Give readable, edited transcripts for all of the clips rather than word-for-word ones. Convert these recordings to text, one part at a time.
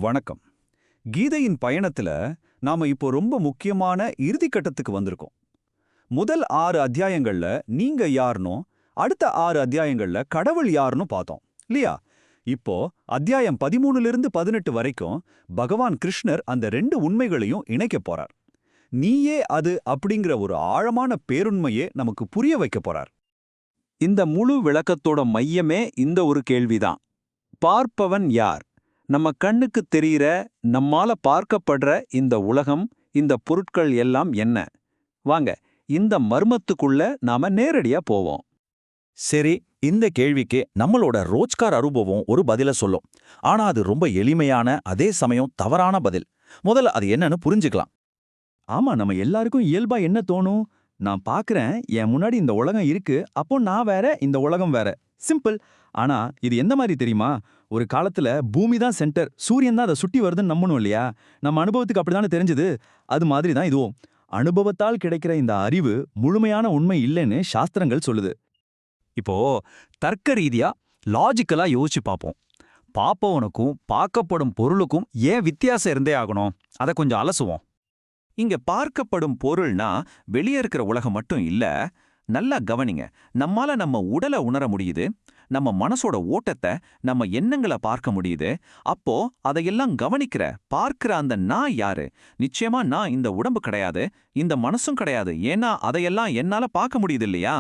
வணக்கம். கீதையின் பயணத்துல நாம இப்போ ரொம்ப முக்கியமான இறுதிக்கட்டத்துக்கு வந்திருக்கோம். முதல் 6 அத்தியாயங்கள்ல நீங்க யாருனோ, அடுத்த 6 அத்தியாயங்கள்ல கடவுள் யாருன்னு பார்த்தோம் இல்லையா? இப்போ அத்தியாயம் 13லிருந்து 18 வரைக்கும் பகவான் கிருஷ்ணர் அந்த 2 உண்மைகளையும் இணைக்க போறார். நீயே அது அப்படிங்கிற ஒரு ஆழமான பேருண்மையே நமக்கு புரிய வைக்க போறார். இந்த முழு விளக்கத்தோட மையமே இந்த ஒரு கேள்விதான். பார்ப்பவன் யார்? நம்ம கண்ணுக்கு தெரிகிற, நம்மால பார்க்கப்படுற இந்த உலகம், இந்த பொருட்கள் எல்லாம் என்ன? வாங்க, இந்த மர்மத்துக்குள்ள நாம நேரடியா போவோம். சரி, இந்த கேள்விக்கு நம்மளோட ரோஜ்கார் அனுபவம் ஒரு பதில சொல்லும். ஆனா அது ரொம்ப எளிமையான, அதே சமயம் தவறான பதில். முதல்ல அது என்னன்னு புரிஞ்சுக்கலாம். ஆமா, நம்ம எல்லாருக்கும் இயல்பா என்ன தோணும்? நான் பார்க்கறேன், என் முன்னாடி இந்த உலகம் இருக்கு, அப்போ நான் வேற, இந்த உலகம் வேற. சிம்பிள். ஆனா இது எந்த மாதிரி தெரியுமா? ஒரு காலத்துல பூமி தான் சென்டர், சூரியன் தான் அதை சுட்டி வருதுன்னு நம்பணும் இல்லையா? நம்ம அனுபவத்துக்கு அப்படிதானே தெரிஞ்சது. அது மாதிரி தான் இதுவும். அனுபவத்தால் கிடைக்கிற இந்த அறிவு முழுமையான உண்மை இல்லைன்னு சாஸ்திரங்கள் சொல்லுது. இப்போ தர்க்க ரீதியா லாஜிக்கலா யோசிச்சு பார்ப்போம். பார்ப்பவனுக்கும் பார்க்கப்படும் பொருளுக்கும் ஏன் வித்தியாசம் இருந்தே ஆகணும்? அதை கொஞ்சம் அலசுவோம். இங்க பார்க்கப்படும் பொருள்னா வெளியே இருக்கிற உலகம் மட்டும் இல்ல. நல்லா கவனிங்க. நம்மால நம்ம உடலை உணர முடியுது, நம்ம மனசோட ஓட்டத்தை, நம்ம எண்ணங்களை பார்க்க முடியுது. அப்போ அதையெல்லாம் கவனிக்கிற, பார்க்கிற அந்த நான் யாரு? நிச்சயமா நான் இந்த உடம்பு கிடையாது, இந்த மனசும் கிடையாது. ஏன்னா அதையெல்லாம் என்னால பார்க்க முடியுது இல்லையா?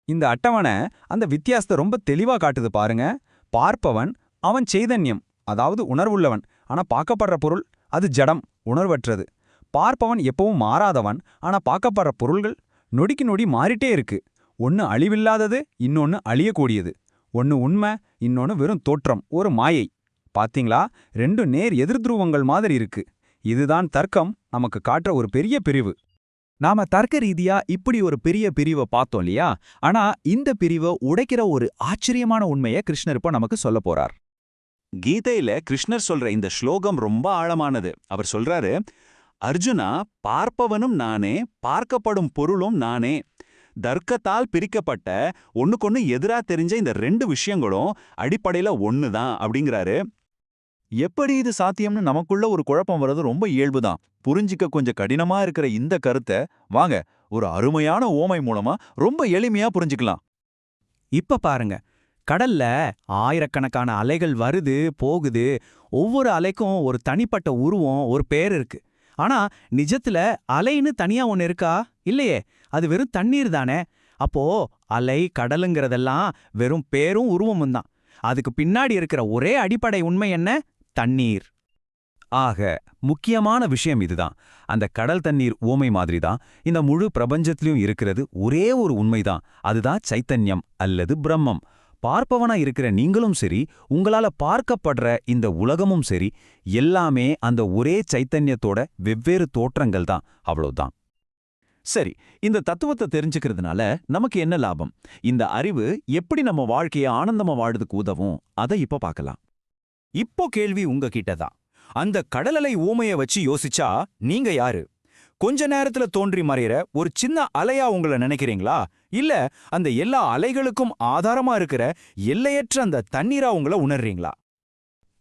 இந்த அட்டவணை அந்த வித்தியாசத்தை ரொம்ப தெளிவா காட்டுது பாருங்க. பார்ப்பவன் அவன் சைதன்யம், அதாவது உணர்வுள்ளவன். ஆனா பார்க்கப்படுற பொருள் அது ஜடம், உணர்வற்றது. பார்ப்பவன் எப்பவும் மாறாதவன், ஆனா பார்க்கப்படுற பொருள்கள் நொடிக்கு நொடி மாறிட்டே இருக்கு. ஒன்னு அழிவில்லாதது, இன்னொன்னு அழியக்கூடியது. ஒன்னு உண்மை, இன்னொன்னு வெறும் தோற்றம், ஒரு மாயை. பாத்தீங்களா? 2 நேர் எதிர்துருவங்கள் மாதிரி இருக்கு. இதுதான் தர்க்கம் நமக்கு காட்டுற ஒரு பெரிய பிரிவு. நாம தர்க்க ரீதியா இப்படி ஒரு பெரிய பிரிவை பார்த்தோம் இல்லையா? ஆனா இந்த பிரிவை உடைக்கிற ஒரு ஆச்சரியமான உண்மையை கிருஷ்ணர் இப்ப நமக்கு சொல்ல போறார். கீதையில கிருஷ்ணர் சொல்ற இந்த ஸ்லோகம் ரொம்ப ஆழமானது. அவர் சொல்றாரு, அர்ஜுனா, பார்ப்பவனும் நானே, பார்க்கப்படும் பொருளும் நானே. தர்க்கத்தால் பிரிக்கப்பட்ட, ஒண்ணுக்கொன்னு எதிரா தெரிஞ்ச இந்த 2 விஷயங்களும் அடிப்படையில ஒண்ணுதான் அப்படிங்கிறாரு. எப்படி இது சாத்தியம்னு நமக்குள்ள ஒரு குழப்பம் வர்றது ரொம்ப இயல்புதான். புரிஞ்சிக்க கொஞ்சம் கடினமா இருக்கிற இந்த கருத்தை வாங்க ஒரு அருமையான ஓமை மூலமா ரொம்ப எளிமையா புரிஞ்சுக்கலாம். இப்ப பாருங்க, கடல்ல ஆயிரக்கணக்கான அலைகள் வருது போகுது. ஒவ்வொரு அலைக்கும் ஒரு தனிப்பட்ட உருவம், ஒரு பேர் இருக்கு. ஆனா நிஜத்துல அலைன்னு தனியா ஒன்னு இருக்கா? இல்லையே. அது வெறும் தண்ணீர் தானே. அப்போ அலை, கடலுங்கிறதெல்லாம் வெறும் பேரும் உருவமும் தான். அதுக்கு பின்னாடி இருக்கிற ஒரே அடிப்படை உண்மை என்ன? தண்ணீர். ஆக முக்கியமான விஷயம் இதுதான். அந்த கடல் தண்ணீர் ஊமை மாதிரி தான் இந்த முழு பிரபஞ்சத்திலும் இருக்கிறது ஒரே ஒரு உண்மைதான். அதுதான் சைத்தன்யம் அல்லது பிரம்மம். பார்ப்பவனா இருக்கிற நீங்களும் சரி, உங்களால பார்க்கப்படுற இந்த உலகமும் சரி, எல்லாமே அந்த ஒரே சைத்தன்யத்தோட வெவ்வேறு தோற்றங்கள் தான். அவ்வளவுதான். சரி, இந்த தத்துவத்தை தெரிஞ்சுக்கிறதுனால நமக்கு என்ன லாபம்? இந்த அறிவு எப்படி நம்ம வாழ்க்கையை ஆனந்தமா வாழறதுக்கு உதவும்? அதை இப்ப பார்க்கலாம். இப்போ கேள்வி உங்ககிட்ட தான். அந்த கடலலை ஊமைய வச்சு யோசிச்சா நீங்க யாரு? கொஞ்ச நேரத்துல தோன்றி மறையிற ஒரு சின்ன அலையா உங்களை நினைக்கிறீங்களா? இல்ல அந்த எல்லா அலைகளுக்கும் ஆதாரமா இருக்கிற எல்லையற்ற அந்த தண்ணீரா உங்களை உணர்றீங்களா?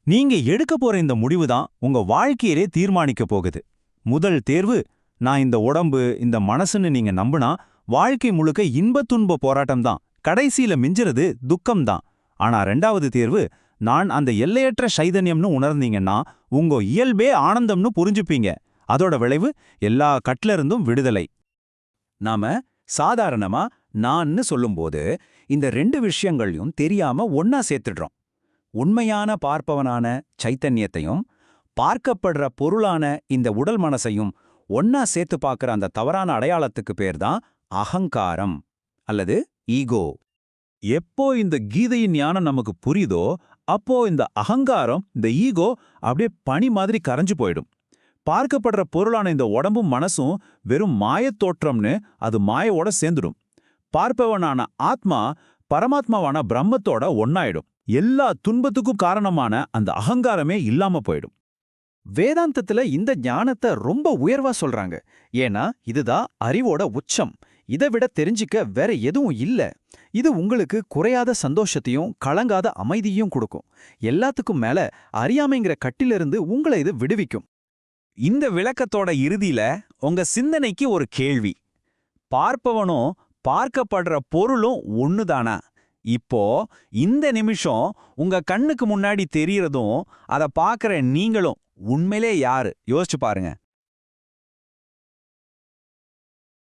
நீங்க எடுக்க போற இந்த முடிவு தான் உங்க வாழ்க்கையிலே தீர்மானிக்க போகுது. முதல் தேர்வு, நான் இந்த உடம்பு, இந்த மனசுன்னு நீங்க நம்புனா வாழ்க்கை முழுக்க இன்பத்துன்ப போராட்டம் தான். கடைசியில மிஞ்சுறது துக்கம் தான். ஆனா 2வது தேர்வு, நான் அந்த எல்லையற்ற சைதன்யம்னு உணர்ந்தீங்கன்னா உங்க இயல்பே ஆனந்தம்னு புரிஞ்சுப்பீங்க. அதோட விளைவு எல்லா கட்ல இருந்தும் விடுதலை. நாம சாதாரணமா நான்னு சொல்லும்போது இந்த 2 விஷயங்களையும் தெரியாம ஒன்னா சேர்த்துடுறோம். உண்மையான பார்ப்பவனான சைத்தன்யத்தையும் பார்க்கப்படுற பொருளான இந்த உடல் மனசையும் ஒன்னா சேர்த்து பார்க்கிற அந்த தவறான அடையாளத்துக்கு பேர் தான் அகங்காரம் அல்லது ஈகோ. எப்போ இந்த கீதையின் ஞானம் நமக்கு புரியுதோ அப்போ இந்த அகங்காரம், இந்த ஈகோ அப்படியே பனி மாதிரி கரைஞ்சு போயிடும். பார்க்கப்படுற பொருளான இந்த உடம்பும் மனசும் வெறும் மாயத்தோற்றம்னு அது மாயோட சேர்ந்துடும். பார்ப்பவனான ஆத்மா பரமாத்மாவான பிரம்மத்தோட ஒன்னாயிடும். எல்லா துன்பத்துக்கும் காரணமான அந்த அகங்காரமே இல்லாம போயிடும். வேதாந்தத்துல இந்த ஞானத்தை ரொம்ப உயர்வா சொல்றாங்க. ஏன்னா இதுதான் அறிவோட உச்சம். இதை விட தெரிஞ்சிக்க வேற எதுவும் இல்ல. இது உங்களுக்கு குறையாத சந்தோஷத்தையும் கலங்காத அமைதியும் கொடுக்கும். எல்லாத்துக்கும் மேல அறியாமைங்கிற கட்டிலிருந்து உங்களை இது விடுவிக்கும். இந்த விளக்கத்தோட இறுதியில உங்க சிந்தனைக்கு ஒரு கேள்வி. பார்ப்பவனும் பார்க்கப்படுற பொருளும் ஒண்ணுதானா? இப்போ இந்த நிமிஷம் உங்க கண்ணுக்கு முன்னாடி தெரியறதும் அதை பார்க்கற நீங்களும் உண்மையிலே யாரு யோசிச்சு பாருங்க.